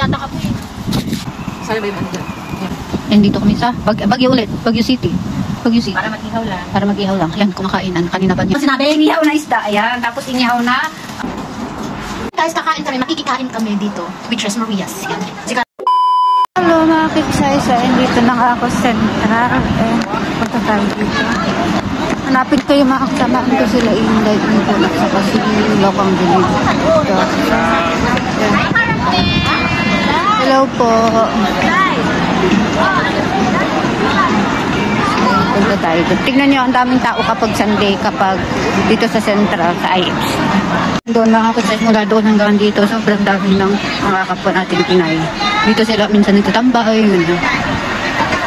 yata kami. Saan ba yung banda? And dito kami sa Baguio ulit. Baguio City. Baguio City. Para mag-ihaw lang. Para mag-ihaw lang. Yan, kumakainan. Kanina pa niya. Sinabi, inihaw na isda. Ayan. Tapos inihaw na. Guys, kakain kami. Makikikain kami dito. With Tres Marias. Yan. Hello mga kiksaysa. And dito na nga ako Central. Punta tayo dito. Hanapin ko yung mga kasamaan ko sila. Inday, Inday. Saka si Lokang Dilig. Hello po. Punta tayo dito. Tignan nyo, ang daming tao kapag Sunday, kapag dito sa Central, sa IFC. Doon mga kapatid, mula doon hanggang dito, sobrang dami ng mga kapwa natin Pinay. Dito sila minsan nagtatambay,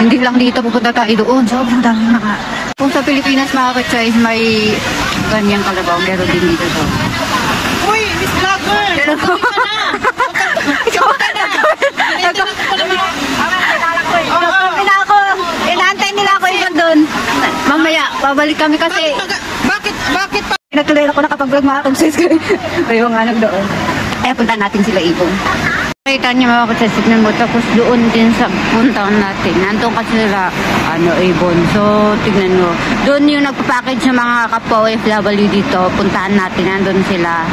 hindi lang dito, pupunta tayo doon. Sobrang dami mga. Kung sa Pilipinas mga kapatid, may ganyang kalabaw, meron din dito. So. Uy, Miss Vlogger! Hello! Inaantay nila ako yun doon. Mamaya, babalik kami kasi. Bakit pa? Natuloy ako nakapag-vlog mga kapatid ko. Ayaw nga doon. Eh, punta natin sila Ibon. Kita niyo mga kapatid mo. Tapos doon din sa puntahan natin. Nandun kasi sila, Ibon. So, tignan mo. Doon yung nagpapackage sa mga kapwa OFW dito. Puntahan natin. Nandun sila.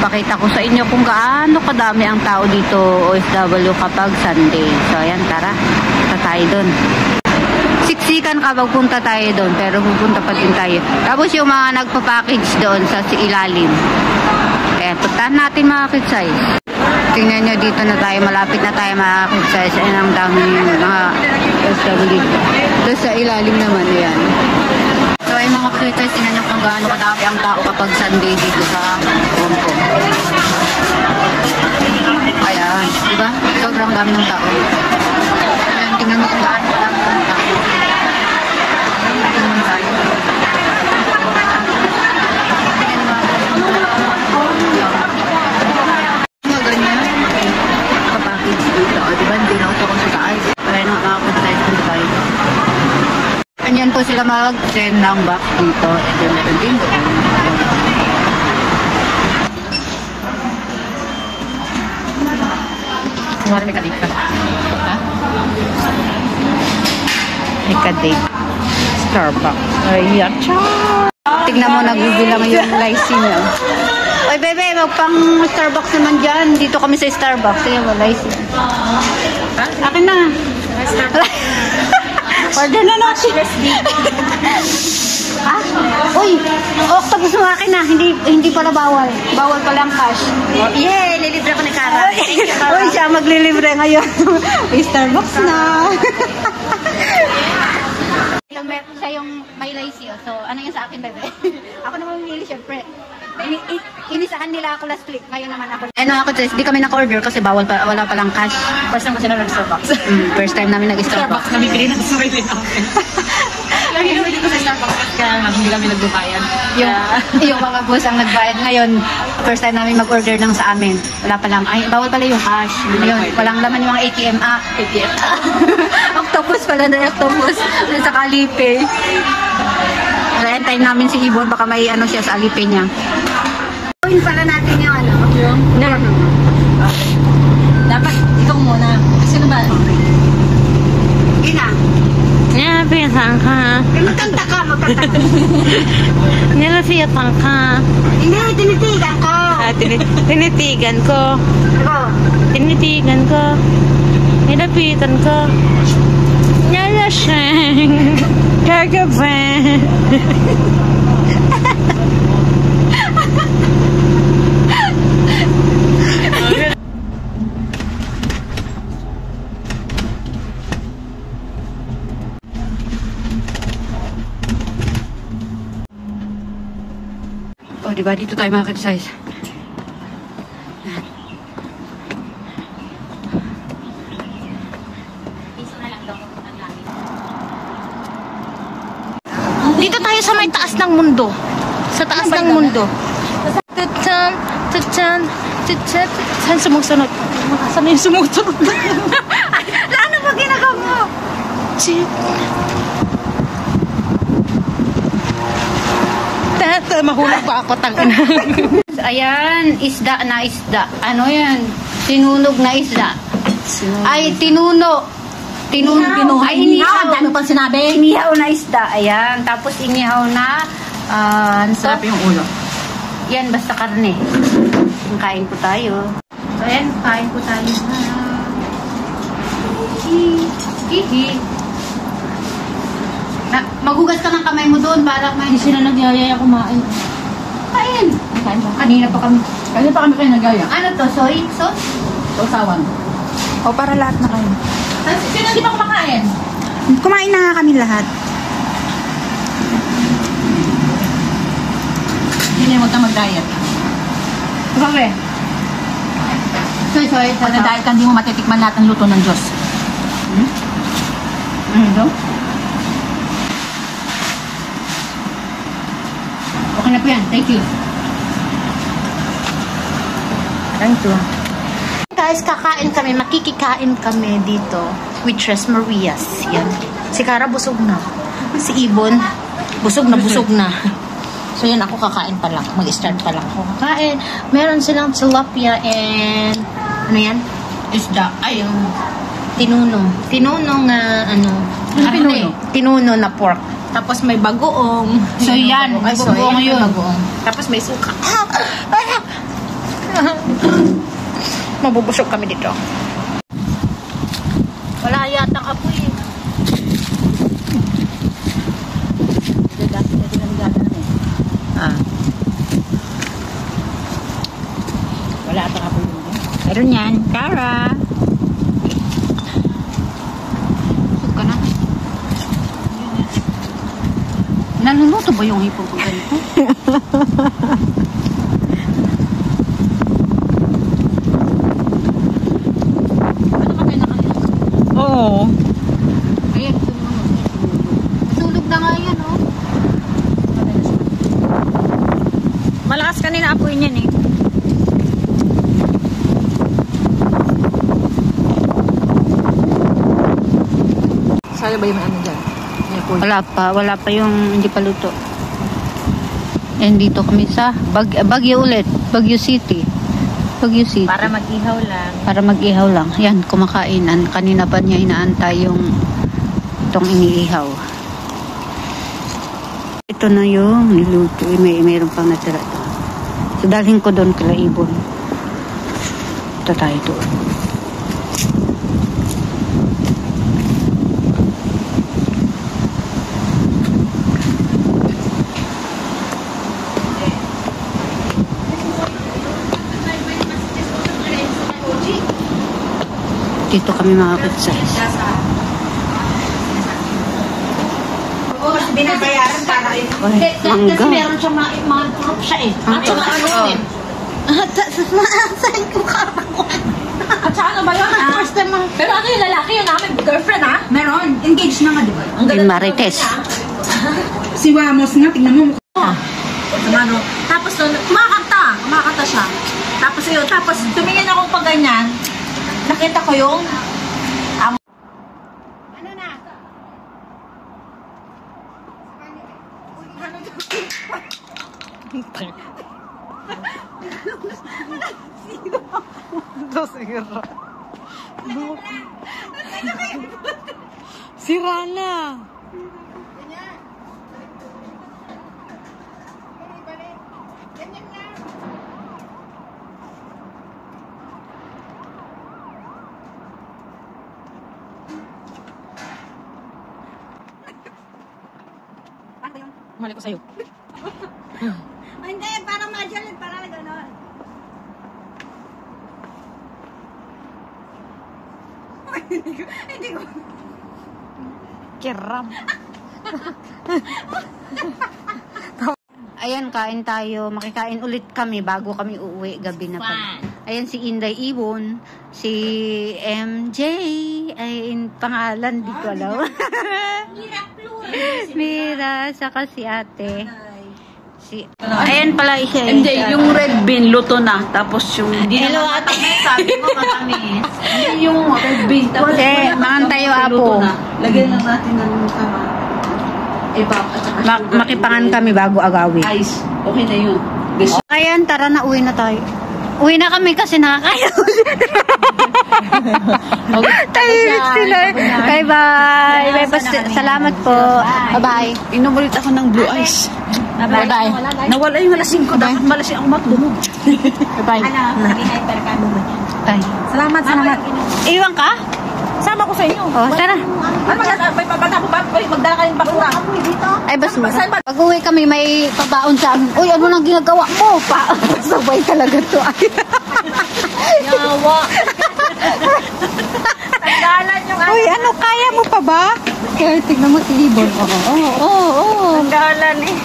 Pakita ko sa inyo kung gaano kadami ang tao dito OFW kapag Sunday. So, ayan, tara. Punta tayo doon. Siksikan kapag punta tayo doon, pero pupunta pa din tayo. Tapos yung mga nagpa-package doon sa ilalim. Kaya puntahan natin mga kitsay. Tingnan nyo dito na tayo, malapit na tayo mga kitsay. Ayan ang dami yung mga OFW dito. Tapos sa ilalim naman, ayan. So ay mga kitsay, tingnan nyo kung gaano kadami ang tao kapag Sunday dito sa Hong Kong. Ayan, diba? Sobrang dami ng tao. Ayan, tingnan nyo kung gaano kadami ng tao. Tingnan tayo. Mga ganyan. Kapakage dito. O, diba? Hindi na ako sa taas. Kaya nakakapag-size kung tayo. Ganyan po sila mag-send ng box dito. Ito meron din. Kumari may kadik ka. Ha? May kadik. Starbucks. Ayan. Tignan mo, nagbibilang yung lycee niya. Oy, bebe, magpang Starbucks naman dyan. Dito kami sa Starbucks. Ayan, lycee. Akin na. Order na natin. Uy, octopus mo akin na. Hindi pala bawal. Bawal pala ang cash. Yay! Lilibre ko ni Kara. Uy, siya maglilibre ngayon. May Starbucks na. Siya yung may lycee. So, ano yung sa akin, bebe? Ako naman mamili, syempre. Inisahan nila ako last week. Ngayon naman ako. Eh, no, ako, di kami naka-order kasi bawal pa, wala palang cash. First time kasi na nag-Starbucks. First time namin nag-Starbucks. Nabibili na sa sarili namin. Lagi kami dito sa Starbucks kaya hindi kami nagbabayad. Yung mga boss ang nagbayad. Ngayon, first time namin mag-order ng sa amin. Wala palang, ay, bawal pala yung cash. Yun, walang laman yung mga ATM. ATM. Octopus pala na octopus. Sa Alipay. Kaya time namin si Ibon, baka may ano siya sa Alipay niya. Gawin pala natin yung ano. Dapat ikaw muna. Sino ba? Ina. Nilapitan ka. Magkanta ka, magkanta ka. Nilapitan ka. Hindi, tinitigan ko. Tinitigan ko. Ako. Tinitigan ko. Nilapitan ko. Nilaseng. Kagabi. Oh, diba? Dito tayo makakit-size. Dito tayo sa may taas ng mundo. Sa taas ng mundo. Tutan, tutan, tutan, tutan, sumusunod. Saan yung sumusunod? Ano ba ginagawa mo? Mahulog pa ako, tangina. Ayan, isda na isda. Ano yan? Sinunog na isda. Ay, tinuno. Tinuno. Ay, inihaw. Ang dami pang sinabi. Inihaw na isda. Ayan. Tapos inihaw na... Sarap yung ulo. Yan, basta karne. Kain po tayo. So, ayan, kain po tayo. Hihi. Magugas ka ng kamay mo doon para may... Hindi sila nagyayaya kumain. Kain. Kain ba? Kanina pa kami. Kanina pa kami kayo nagaya. Ano to? Soy sauce? Sausawan. O, para lahat na kayo. Sino hindi pa kumakain? Kumain na nga kami lahat. Hindi huwag kang mag-diet. Bakit? Soy. Pag na-diet ka, hindi mo matitikman lahat ng luto ng Diyos. Ano to? Okay na po yan. Thank you. Thank you. Guys, kakain kami, makikikain kami dito with Tres Marias. Yan. Si Cara busog na. Si Ibon, busog na. So yan, ako kakain pa lang. Mag-start pa lang ako kakain. Meron silang tilapia and ano yan? Isda. Ay, yung tinuno. Tinunong tinuno na pork. Tapos may bagoong. So yan, Ay, so bagoong yan, yun. may bagoong. Tapos may suka. Mabubusog kami dito. Wala yatang apoy eh. Wala yatang apoy yun. Meron yan. Cara. Busog ka na. Naluluto ba yung hipon ko ganito? Oo. Ayan, tumunog. Tulog na nga yan, oh. Malakas kanina apoy niyan eh. Sa'yo ba yung ano dyan? Wala pa yung hindi pa luto. And dito kami sa Baguio ulit, Baguio City. Para mag-ihaw lang. Para mag-ihaw lang. Yan, kumakain. Kanina pa niya inaantay yung itong iniihaw. Ito na yung niluto. Mayroon pang natira ito. So, dalhin ko doon kila Ibon. Ito tayo doon. Dito kami makakit-size. Oo, kasi binabayaran para ito. Mangga. Kasi meron siyang mga group siya eh. At saka ano din. Saan ko karakuan? At saka ano ba yun? First time ang... Pero ano yung lalaki yung namin? Girlfriend ha? Meron. Engaged na nga, di ba? Yung Marites. Si Wamos nga, tingnan mo. Tapos kumakanta siya. Tapos yun, tapos tumingin ako pa ganyan. Nakita ko yung ano na? Sira na. Mali ko sa'yo. Hindi, para majalit, para gano'n. Hindi ko. Kiram. Ayan, kain tayo. Makikain ulit kami bago kami uuwi. Gabi na pala. Ayan si Inday Ibon. Si MJ. Ay, pangalan, di ko alam. Mira, saka si ate. Ayan pala siya. Hindi, yung red bean, luto na. Tapos yung... Hello, ate. Sabi mo matamis. Hindi yung red bean. Tapos Kasi, mangan tayo, apo. Lagyan lang natin ng tama. Makipangan kami bago agawin. Ice. Okay na yun. Ayan, tara na, uwi na tayo. Uwi na kami kasi nakakaya. Tahimik sila. Bye-bye. Salamat po. Bye-bye. Inubulit ako ng blue eyes. Bye-bye. Nawala yung alasing ko. Dapat malasing ang matulog. Bye-bye. Bye. Salamat. Iwan ka? Sama ko sa inyo. Oh, tara. Magdala ka yung bakura. Ay, basura. Pag uwi kami, may pabaon sa amin. Uy, ano nang ginagawa mo? Sabay talaga to. Ay. Yawa. Tanggalan yung Uy, ano, kaya mo pa ba? Kaya tignan mo si Ibon. Oo. Tanggalan eh.